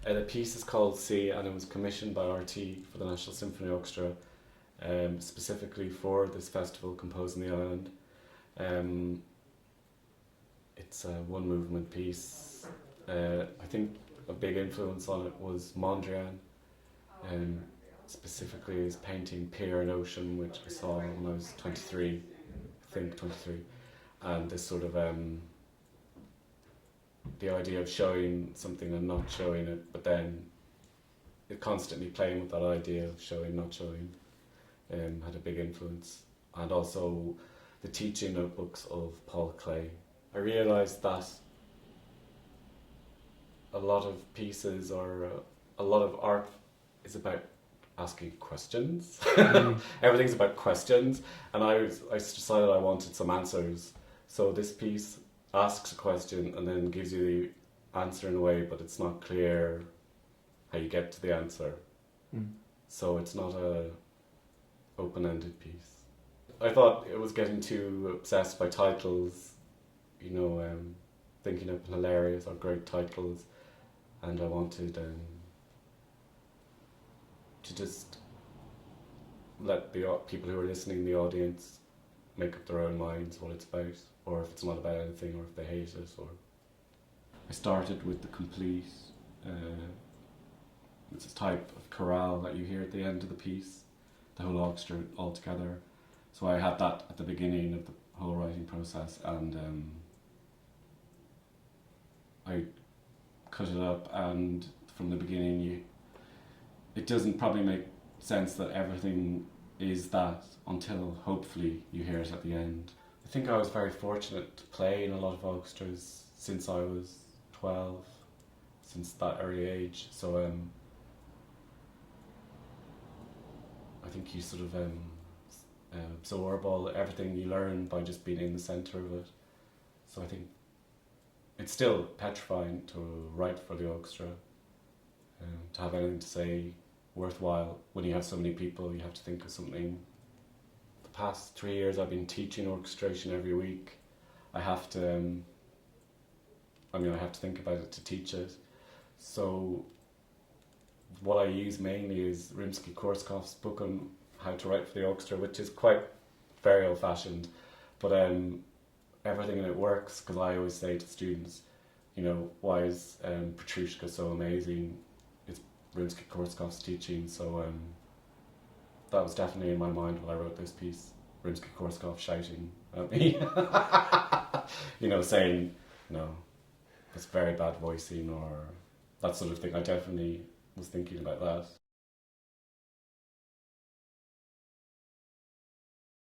The piece is called Sea, and it was commissioned by RTÉ for the National Symphony Orchestra, specifically for this festival, Composing the Island. It's a one movement piece. I think a big influence on it was Mondrian, specifically his painting Pier and Ocean, which I saw when I was 23, I think 23, and this sort of the idea of showing something and not showing it, but then it constantly playing with that idea of showing, not showing, had a big influence. And also the teaching notebooks of Paul Clay. I realised that a lot of pieces or a lot of art is about asking questions. Everything's about questions, and I decided I wanted some answers. So this piece asks a question and then gives you the answer in a way, but it's not clear how you get to the answer. So it's not a open-ended piece. I thought it was getting too obsessed by titles, thinking up hilarious or great titles, and I wanted to just let the people who are listening, the audience, make up their own minds what it's about, or if it's not about anything, or if they hate it. Or I started with the complete. It's a type of chorale that you hear at the end of the piece, the whole orchestra all together. So I had that at the beginning of the whole writing process, and I cut it up, and from the beginning it doesn't probably make sense that everything is that until hopefully you hear it at the end. I think I was very fortunate to play in a lot of orchestras since I was 12, since that early age, so I think you sort of absorb everything you learn by just being in the centre of it. So I think it's still petrifying to write for the orchestra, to have anything to say worthwhile. When you have so many people, you have to think of something. The past 3 years I've been teaching orchestration every week. I have to think about it to teach it. So what I use mainly is Rimsky-Korsakov's book on how to write for the orchestra, which is quite very old-fashioned, but everything in it works, because I always say to students, why is Petrushka so amazing? It's Rimsky-Korsakov's teaching, so that was definitely in my mind when I wrote this piece. Rimsky-Korsakov shouting at me, saying, that's very bad voicing, or that sort of thing. I definitely was thinking about that.